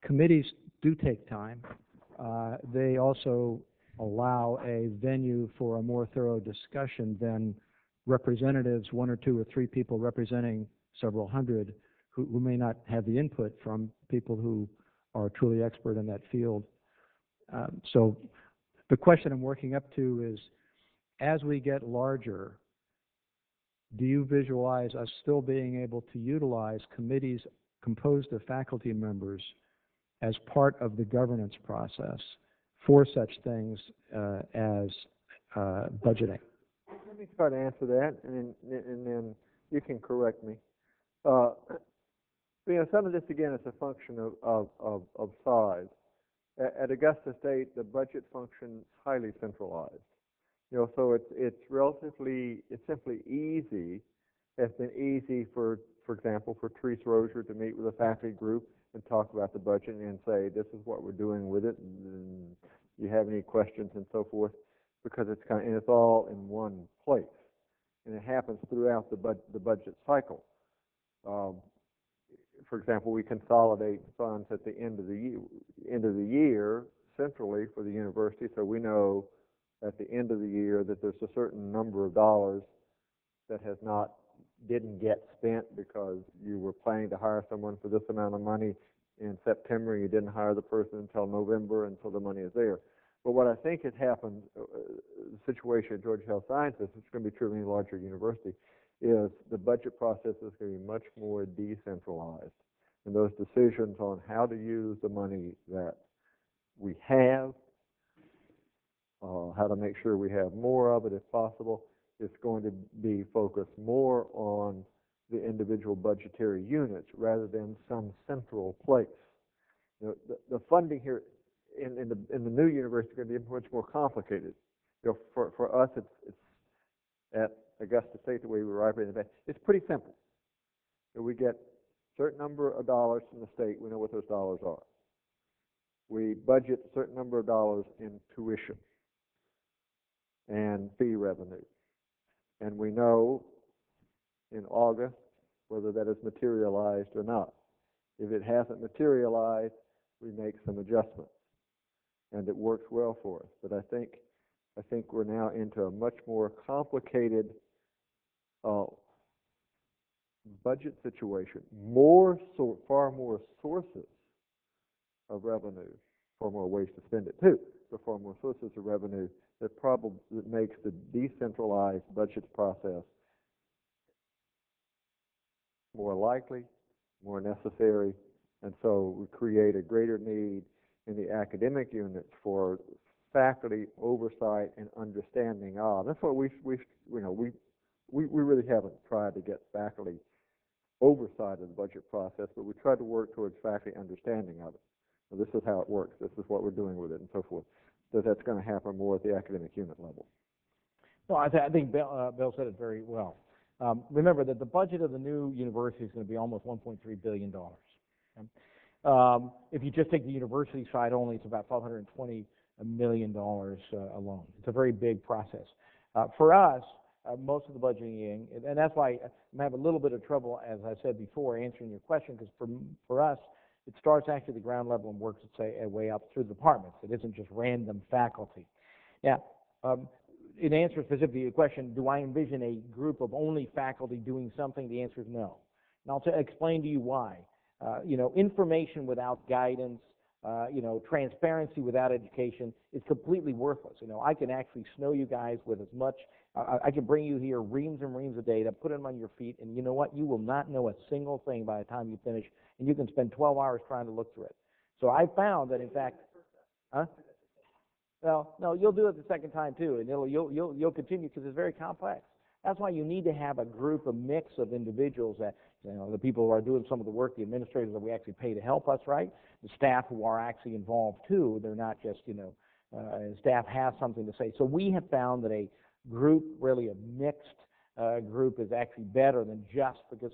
Committees do take time. They also allow a venue for a more thorough discussion than representatives, one or two or three people representing several hundred, who may not have the input from people who are truly expert in that field. So the question I'm working up to is, as we get larger, do you visualize us still being able to utilize committees composed of faculty members as part of the governance process for such things as budgeting? Let me try to answer that, and then you can correct me. Some of this, again, is a function of size. At Augusta State, the budget function is highly centralized. So it's simply easy. It's been easy, for example, for Therese Rozier to meet with a faculty group and talk about the budget and say, this is what we're doing with it, and you have any questions and so forth, because it's all in one place, and it happens throughout the budget cycle. For example, we consolidate funds at the end of the year centrally for the university, so we know at the end of the year that there's a certain number of dollars that didn't get spent because you were planning to hire someone for this amount of money in September, and you didn't hire the person until November, until the money is there. But what I think has happened, the situation at Georgia Health Sciences, it's going to be true of any larger university, is the budget process is going to be much more decentralized. And those decisions on how to use the money that we have, how to make sure we have more of it if possible, it's going to be focused more on the individual budgetary units rather than some central place. The funding here in the new university is going to be much more complicated. For us, it's at Augusta State, the way we were operating, it's pretty simple. We get a certain number of dollars from the state. We know what those dollars are. We budget a certain number of dollars in tuition and fee revenue. And we know in August whether that is materialized or not. If it hasn't materialized, we make some adjustments, and it works well for us. But I think we're now into a much more complicated budget situation. Far more sources of revenue, far more ways to spend it too, but far more sources of revenue that makes the decentralized budget process more likely, more necessary, and so we create a greater need in the academic units for faculty oversight and understanding of. That's what we really haven't tried to get faculty oversight of the budget process, but we try to work towards faculty understanding of it. So this is how it works. This is what we're doing with it, and so forth. So that's going to happen more at the academic unit level. No, I think Bill said it very well. Remember that the budget of the new university is going to be almost $1.3 billion. If you just take the university side only, it's about $520 million alone. It's a very big process. For us, most of the budgeting, and that's why I'm having a little bit of trouble, as I said before, answering your question, because for us, it starts actually at the ground level and works its way up through the departments. It isn't just random faculty. Now, in answer specifically to your question, do I envision a group of only faculty doing something? The answer is no. And I'll explain to you why. Information without guidance Transparency without education is completely worthless. I can actually snow you guys with as much, I can bring you here reams and reams of data, put them on your feet, and you know what? You will not know a single thing by the time you finish, and you can spend 12 hours trying to look through it. So I found that, in fact, well, no, you'll do it the second time too, and you'll continue because it's very complex. That's why you need to have a group, a mix of individuals that, the people who are doing some of the work, the administrators that we actually pay to help us, right? The staff who are actually involved too. They're not just, staff has something to say. So we have found that a group, really a mixed group, is actually better than just because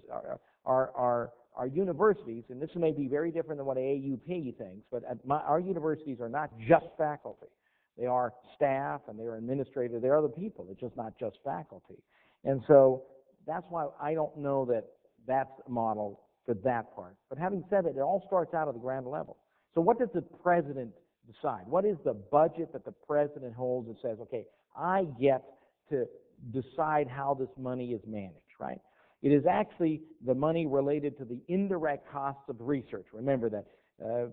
our universities, and this may be very different than what AUP thinks, but our universities are not just faculty. They are staff and they are administrators. They are other people. It's just not just faculty. And so that's why I don't know that that's a model for that part. But having said that, it all starts out at the ground level. So what does the president decide? What is the budget that the president holds and says, okay, I get to decide how this money is managed, right? It is actually the money related to the indirect costs of research. Remember that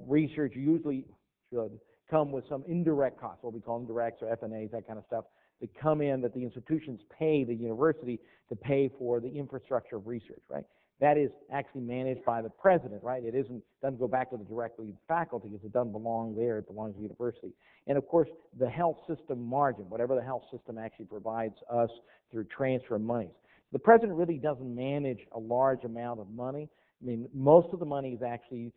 research usually should come with some indirect costs, what we call indirects or FNAs, that kind of stuff, that come in that the institutions pay the university to pay for the infrastructure of research, right? That is actually managed by the president, right? It doesn't go back to the directly faculty because it doesn't belong there, it belongs to the university. And of course, the health system margin, whatever the health system actually provides us through transfer of monies. The president really doesn't manage a large amount of money. I mean, most of the money is actually,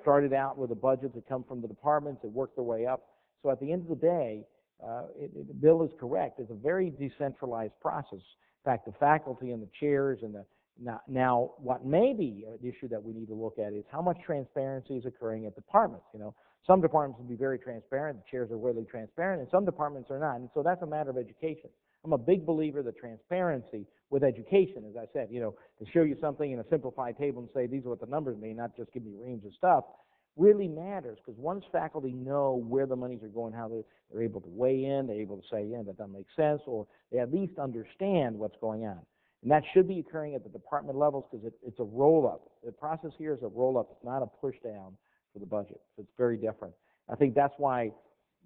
started out with the budgets that come from the departments that work their way up. So at the end of the day, Bill is correct. It's a very decentralized process. In fact, the faculty and the chairs and now what may be an issue that we need to look at is how much transparency is occurring at departments. Some departments will be very transparent. The chairs are really transparent, and some departments are not. And so that's a matter of education. I'm a big believer that transparency with education, as I said, to show you something in a simplified table and say these are what the numbers mean, not just give me reams of stuff, really matters, because once faculty know where the monies are going, how they're able to weigh in, they're able to say, yeah, that doesn't make sense, or they at least understand what's going on. And that should be occurring at the department levels because it's a roll-up. The process here is a roll-up. It's not a push-down for the budget. So it's very different. I think that's why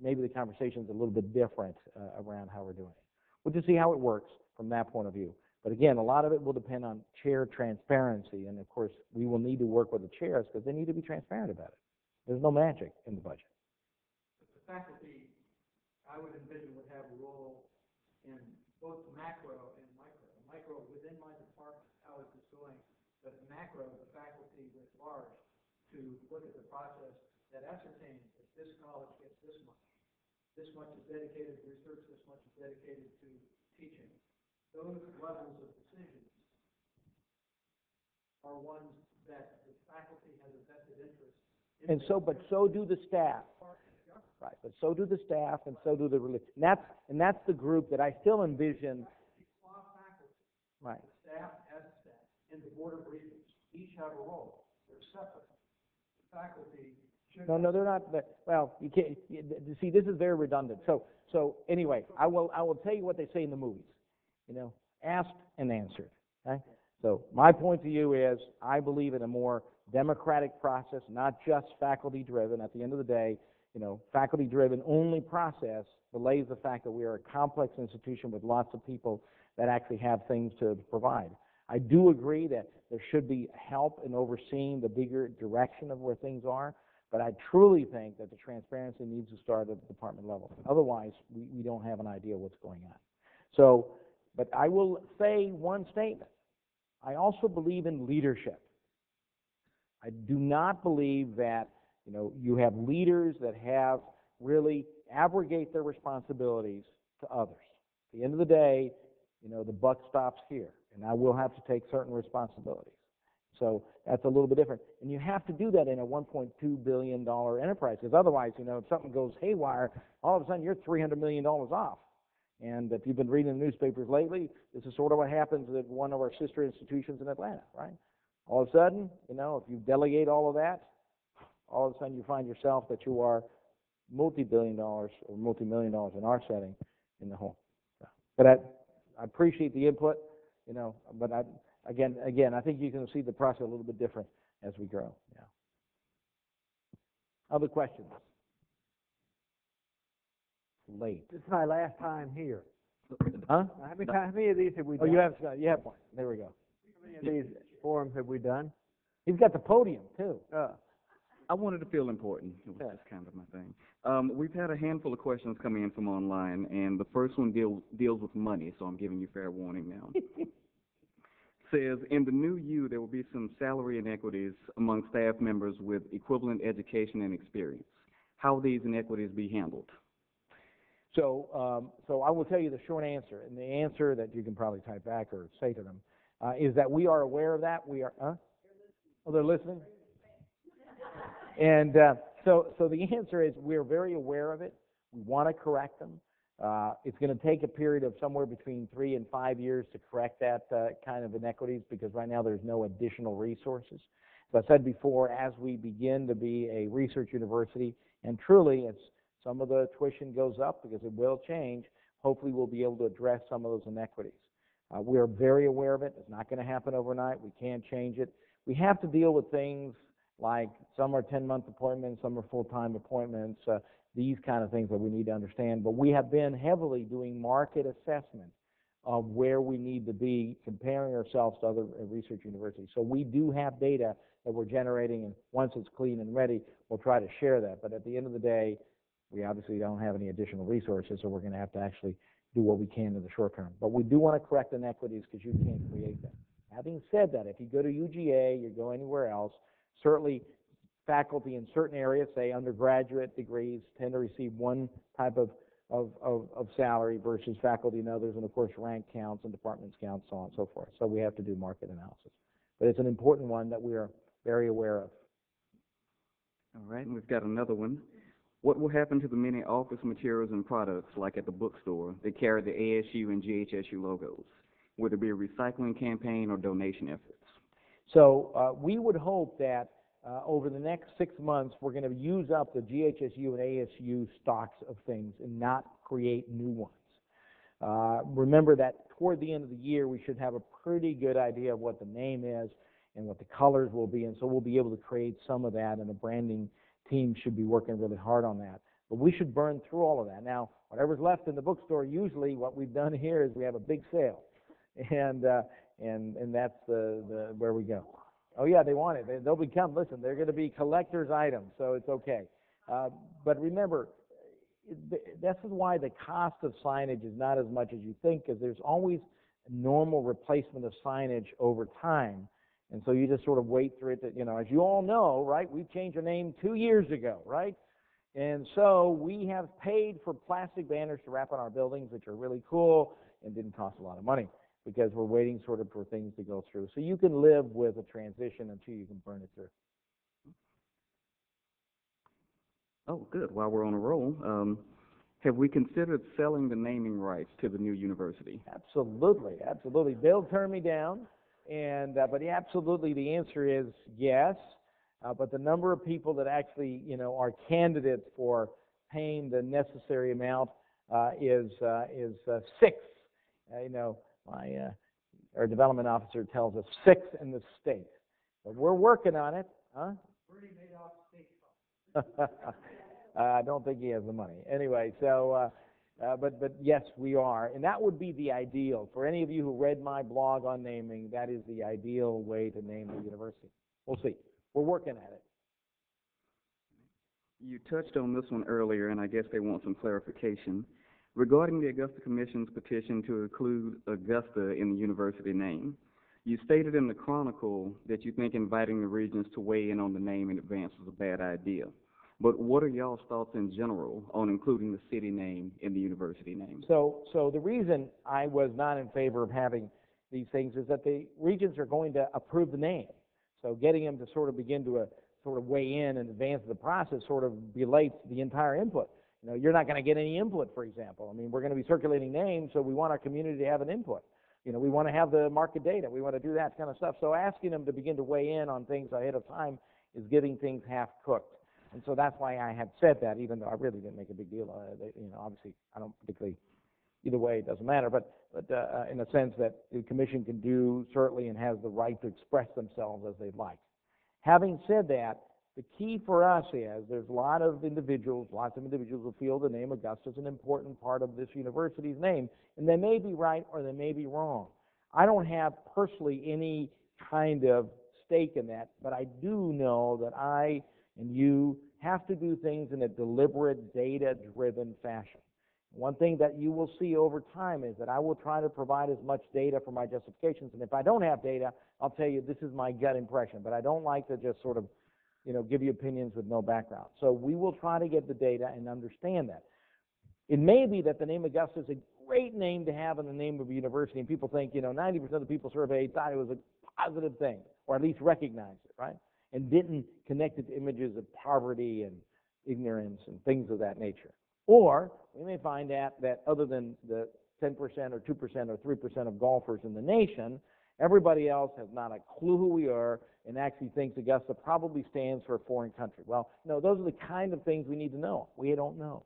maybe the conversation is a little bit different around how we're doing it. We'll just see how it works from that point of view. But again, a lot of it will depend on chair transparency. And of course, we will need to work with the chairs because they need to be transparent about it. There's no magic in the budget. The faculty, I would envision, would have a role in both macro and micro. Micro within my department, how is this going? But macro, the faculty writ large, to look at the process that ascertains that this college gets this much. This much is dedicated to research, this much is dedicated to teaching. Those levels of decisions are ones that the faculty has a vested interest in. And so do the staff. Right, but so do the staff and so do the religion. And that's the group that I still envision. Right. The staff as a staff and the board of regents each have a role. They're separate. The faculty should. No, they're not. Well, you can't. See, this is very redundant. So anyway, I will tell you what they say in the movies. Asked and answered. Okay? So my point to you is, I believe in a more democratic process, not just faculty-driven. At the end of the day, faculty-driven only process belays the fact that we are a complex institution with lots of people that actually have things to provide. I do agree that there should be help in overseeing the bigger direction of where things are, but I truly think that the transparency needs to start at the department level. Otherwise, we don't have an idea what's going on. So, but I will say one statement. I also believe in leadership. I do not believe that, you have leaders that have really abrogate their responsibilities to others. At the end of the day, the buck stops here, and I will have to take certain responsibilities. So that's a little bit different. And you have to do that in a $1.2 billion enterprise, because otherwise, if something goes haywire, all of a sudden you're $300 million off. And if you've been reading the newspapers lately, this is sort of what happens at one of our sister institutions in Atlanta, right? All of a sudden, if you delegate all of that, all of a sudden you find yourself that you are multi-billion dollars or multi-million dollars in our setting in the hole. But I appreciate the input, but again, I think you can see the process a little bit different as we grow. Yeah. Other questions? Late. This is my last time here. Huh? How many of these have we Oh, done? you have one. There we go. How many of these forums have we done? He's got the podium, too. I wanted to feel important. It was just kind of my thing. We've had a handful of questions coming in from online, and the first one deals with money, so I'm giving you fair warning now. Says, in the new U, there will be some salary inequities among staff members with equivalent education and experience. How will these inequities be handled? So I will tell you the short answer, and the answer that you can probably type back or say to them is that we are aware of that. We are, Oh, they're listening? And so the answer is we're very aware of it. We want to correct them. It's going to take a period of somewhere between 3 and 5 years to correct that kind of inequities because right now there's no additional resources. As I said before, as we begin to be a research university, and truly some of the tuition goes up because it will change, hopefully we'll be able to address some of those inequities. We are very aware of it. It's not going to happen overnight. We can't change it. We have to deal with things like some are 10-month appointments, some are full-time appointments, these kind of things that we need to understand. But we have been heavily doing market assessment of where we need to be, comparing ourselves to other research universities. So we do have data that we're generating, and once it's clean and ready, we'll try to share that. But at the end of the day, we obviously don't have any additional resources, so we're going to have to actually do what we can in the short term. But we do want to correct inequities because you can't create them. Having said that, if you go to UGA, you go anywhere else, certainly faculty in certain areas, say undergraduate degrees, tend to receive one type of salary versus faculty in others, and of course rank counts and departments counts, so on and so forth. So we have to do market analysis. But it's an important one that we are very aware of. All right, and we've got another one. What will happen to the many office materials and products, like at the bookstore, that carry the ASU and GHSU logos? Would there be a recycling campaign or donation efforts? So we would hope that over the next 6 months, we're going to use up the GHSU and ASU stocks of things and not create new ones. Remember that toward the end of the year, we should have a pretty good idea of what the name is and what the colors will be, and so we'll be able to create some of that, and the branding team should be working really hard on that. But we should burn through all of that. Now, whatever's left in the bookstore, usually what we've done here is we have a big sale, and that's the where we go. Oh yeah, they want it. They'll become, listen, they're going to be collector's items, so it's okay. But remember, this is why the cost of signage is not as much as you think, because there's always normal replacement of signage over time. And so you just sort of wait through it. As you all know, right, we changed our name 2 years ago, right? And so we have paid for plastic banners to wrap on our buildings, which are really cool and didn't cost a lot of money, because we're waiting sort of for things to go through. So you can live with a transition until you can burn it through. Oh, good. While we're on a roll, have we considered selling the naming rights to the new university? Absolutely, absolutely. Bill turned me down, but absolutely the answer is yes. But the number of people that actually, are candidates for paying the necessary amount is 6. Our development officer tells us 6 in the state. But we're working on it, huh? Bernie Madoff state. I don't think he has the money. Anyway, so, but yes, we are. And that would be the ideal. For any of you who read my blog on naming, that is the ideal way to name the university. We'll see. We're working at it. You touched on this one earlier, and I guess they want some clarification. Regarding the Augusta Commission's petition to include Augusta in the university name, you stated in the Chronicle that you think inviting the regions to weigh in on the name in advance was a bad idea. But what are y'all's thoughts in general on including the city name in the university name? So the reason I was not in favor of having these things is that the regions are going to approve the name. So getting them to sort of begin to sort of weigh in advance of the process sort of belates the entire input. You're not going to get any input, for example. I mean, we're going to be circulating names, so we want our community to have an input. We want to have the market data. We want to do that kind of stuff. So asking them to begin to weigh in on things ahead of time is getting things half-cooked. And so that's why I have said that, even though I really didn't make a big deal. Obviously, I don't particularly, either way, it doesn't matter. But in a sense that the commission can do, certainly, and has the right to express themselves as they'd like. Having said that, The key for us is there's lots of individuals who feel the name Augusta is an important part of this university's name, and they may be right or they may be wrong. I don't have personally any kind of stake in that, but I do know that I and you have to do things in a deliberate, data-driven fashion. One thing that you will see over time is that I will try to provide as much data for my justifications, and if I don't have data, I'll tell you this is my gut impression, but I don't like to just sort of, give you opinions with no background. So we will try to get the data and understand that. It may be that the name Augusta is a great name to have in the name of a university, and people think, 90% of the people surveyed thought it was a positive thing, or at least recognized it, right? And didn't connect it to images of poverty and ignorance and things of that nature. Or we may find out that other than the 10% or 2% or 3% of golfers in the nation, everybody else has not a clue who we are and actually thinks Augusta probably stands for a foreign country. Well, those are the kind of things we need to know. We don't know.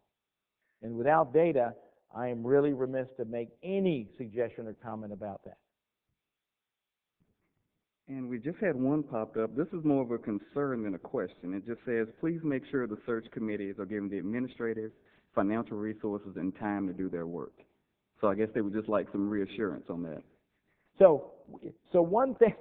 And without data, I am really remiss to make any suggestion or comment about that. And we just had one popped up. This is more of a concern than a question. It just says, please make sure the search committees are given the administrative, financial resources, and time to do their work. So I guess they would just like some reassurance on that. So one thing,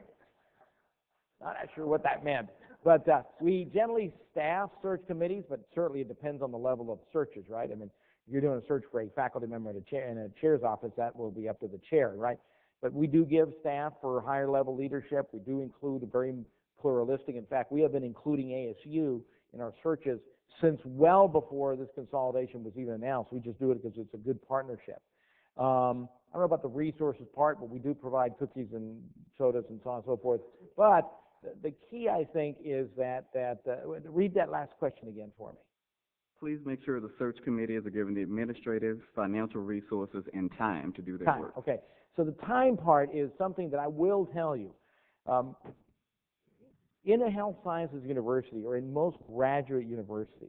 not sure what that meant, but we generally staff search committees, but certainly it depends on the level of searches, right? I mean, if you're doing a search for a faculty member in a chair's office, that will be up to the chair, right? But we do give staff for higher level leadership. We do include a very pluralistic. In fact, we have been including ASU in our searches since well before this consolidation was even announced. We just do it because it's a good partnership. I don't know about the resources part, but we do provide cookies and sodas and so on and so forth. But the key, I think, is that read that last question again for me. Please make sure the search committees are given the administrative, financial resources, and time to do their work. Okay. So the time part is something that I will tell you. In a health sciences university or in most graduate universities,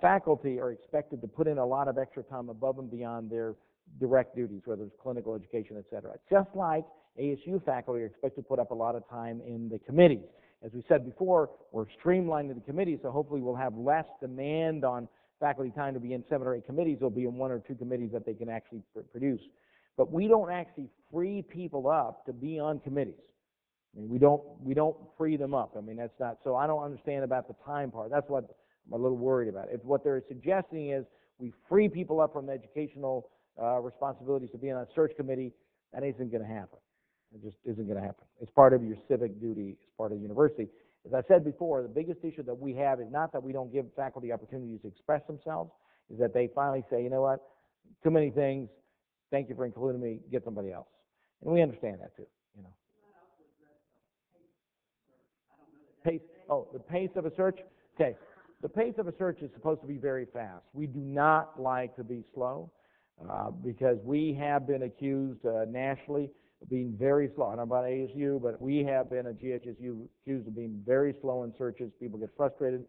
faculty are expected to put in a lot of extra time above and beyond their direct duties, whether it's clinical education, et cetera. Just like ASU faculty are expected to put up a lot of time in the committees. As we said before, we're streamlining the committees, so hopefully we'll have less demand on faculty time to be in 7 or 8 committees. They'll be in 1 or 2 committees that they can actually produce. But we don't actually free people up to be on committees. I mean, we don't free them up. I mean, that's not, so I don't understand about the time part. That's what I'm a little worried about. If what they're suggesting is we free people up from educational responsibilities to be on a search committee, that isn't going to happen. It just isn't going to happen. It's part of your civic duty. It's part of the university. As I said before, the biggest issue that we have is not that we don't give faculty opportunities to express themselves, is that they finally say, you know what, too many things, thank you for including me, get somebody else. And we understand that too, The pace of a search? Okay. The pace of a search is supposed to be very fast. We do not like to be slow because we have been accused nationally of being very slow. I don't know about ASU, but we have been at GHSU accused of being very slow in searches. People get frustrated,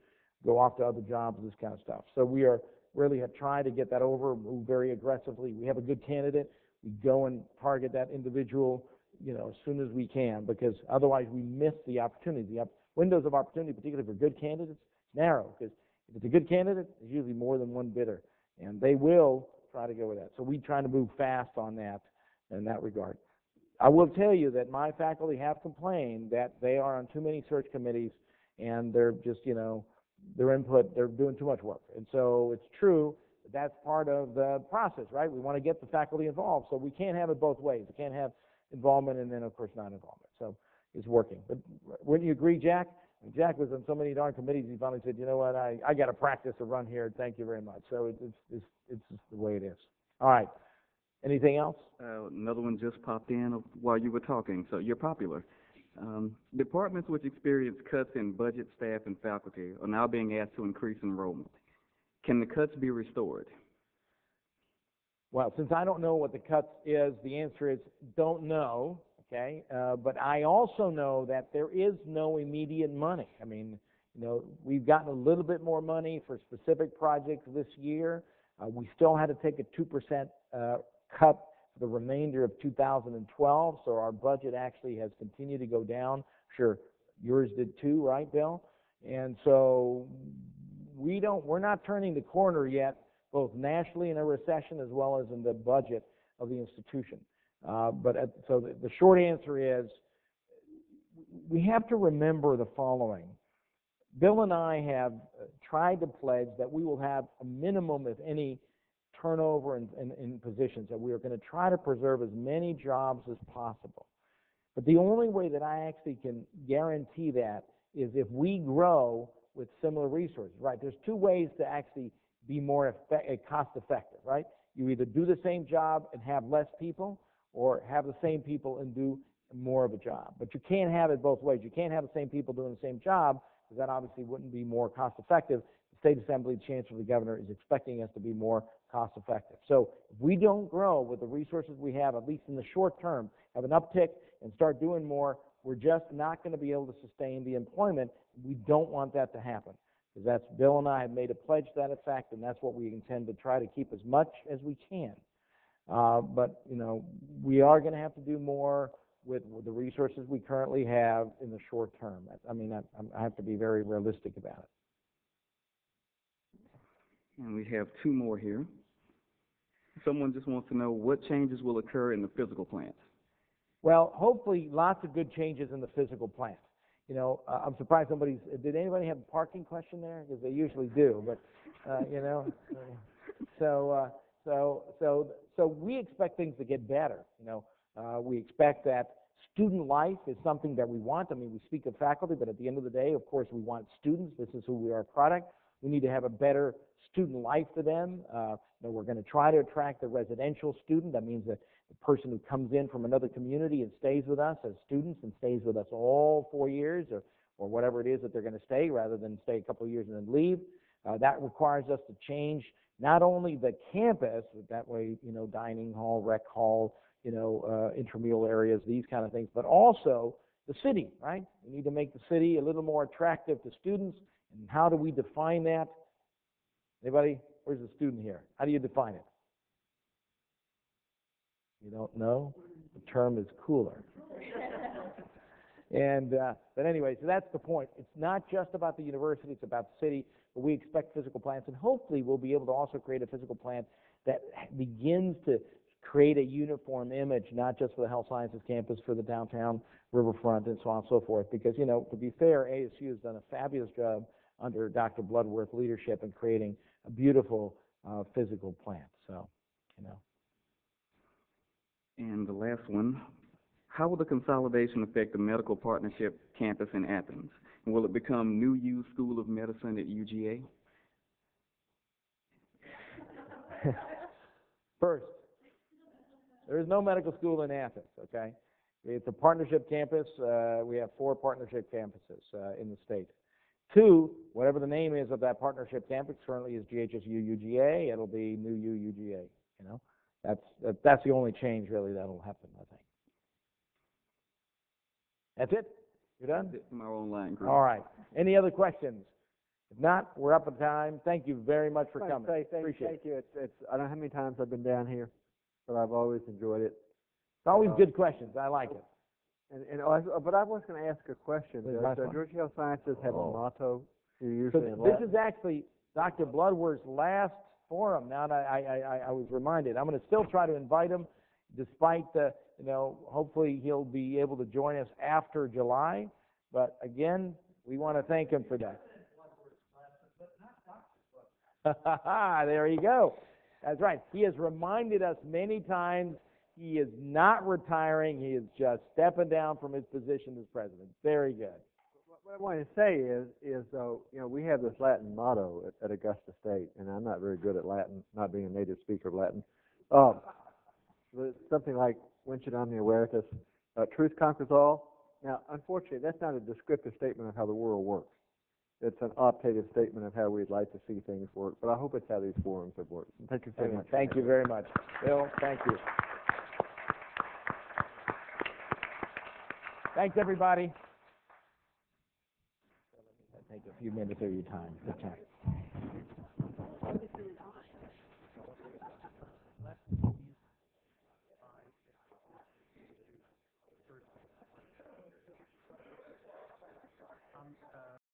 go off to other jobs, this kind of stuff. So we are really have tried to get that over, move very aggressively. We have a good candidate. We go and target that individual, as soon as we can, because otherwise we miss the opportunity. The windows of opportunity, particularly for good candidates, narrow, because if it's a good candidate, there's usually more than one bidder, and they will try to go with that. So we try to move fast on that in that regard. I will tell you that my faculty have complained that they are on too many search committees, and they're just, their input, they're doing too much work. And so it's true that that's part of the process, right? We want to get the faculty involved, so we can't have it both ways. We can't have involvement and then, of course, not involvement. So it's working. But wouldn't you agree, Jack? Jack was on so many darn committees, he finally said, you know what, I got to practice to run here. Thank you very much. So it's just the way it is. All right. Anything else? Another one just popped in while you were talking, so you're popular. Departments which experience cuts in budget, staff, and faculty are now being asked to increase enrollment. Can the cuts be restored? Well, since I don't know what the cuts is, the answer is don't know, okay? But I also know that there is no immediate money. I mean, we've gotten a little bit more money for specific projects this year. We still had to take a 2% cut for the remainder of 2012, so our budget actually has continued to go down. Sure, yours did too, right, Bill? And so we're not turning the corner yet, both nationally in a recession as well as in the budget of the institution. So the short answer is we have to remember the following. Bill and I have tried to pledge that we will have a minimum, if any, turnover in positions, that we are going to try to preserve as many jobs as possible. But the only way that I actually can guarantee that is if we grow with similar resources, right? There's two ways to actually be more cost effective, right? You either do the same job and have less people, or have the same people and do more of a job. But you can't have it both ways. You can't have the same people doing the same job, because that obviously wouldn't be more cost effective. The State Assembly, the Chancellor, the Governor is expecting us to be more cost effective. So if we don't grow with the resources we have, at least in the short term, have an uptick and start doing more, we're just not going to be able to sustain the employment. We don't want that to happen. Because that's, Bill and I have made a pledge to that effect, and that's what we intend to try to keep as much as we can. But, you know, we are going to have to do more with the resources we currently have in the short term. I mean, I have to be very realistic about it. And we have two more here. Someone just wants to know what changes will occur in the physical plant. Well, hopefully lots of good changes in the physical plant. You know, I'm surprised did anybody have a parking question there? Because they usually do, but, you know. So we expect things to get better, you know. We expect that student life is something that we want. I mean, we speak of faculty, but at the end of the day, of course, we want students. This is who we are, product. We need to have a better student life for them. We're going to try to attract the residential student. That means that the person who comes in from another community and stays with us as students and stays with us all 4 years or whatever it is that they're going to stay, rather than stay a couple of years and then leave. That requires us to change not only the campus, that way, you know, dining hall, rec hall, you know, intramural areas, these kind of things, but also the city, right? We need to make the city a little more attractive to students. And how do we define that? Anybody? Where's the student here? How do you define it? You don't know? The term is cooler. But anyway, so that's the point. It's not just about the university, it's about the city, but we expect physical plants, and hopefully we'll be able to also create a physical plant that begins to create a uniform image, not just for the health sciences campus, for the downtown riverfront, and so on and so forth. Because, you know, to be fair, ASU has done a fabulous job under Dr. Bloodworth leadership in creating a beautiful physical plant. So, you know. And the last one, how will the consolidation affect the medical partnership campus in Athens? And will it become New U School of Medicine at UGA? First, there is no medical school in Athens, okay? It's a partnership campus. We have 4 partnership campuses in the state. 2, whatever the name is of that partnership campus, currently is GHSU UGA. It'll be New U UGA, you know? That's the only change, really, that'll happen, I think. That's it? You're done? That's it from our online group. All right. Any other questions? If not, we're up on time. Thank you very much for coming. Appreciate it. Thank you. I don't know how many times I've been down here, but I've always enjoyed it. It's always good questions. I like it. But I was going to ask a question. Does Georgia Health Sciences have a motto? This is actually Dr. Bloodworth's last forum. Now that I was reminded, I'm going to still try to invite him, despite the, you know, hopefully he'll be able to join us after July. But again, we want to thank him for that. There you go. That's right. He has reminded us many times he is not retiring. He is just stepping down from his position as president. Very good. What I wanted to say is you know, we have this Latin motto at Augusta State, and I'm not very good at Latin, not being a native speaker of Latin. Something like "Vincit omnia veritas," truth conquers all. Now, unfortunately, that's not a descriptive statement of how the world works. It's an optative statement of how we'd like to see things work, but I hope it's how these forums have worked. Thank you so much. Thank you very much. Bill, thank you. Thanks, everybody. Take a few minutes of your time. Good time.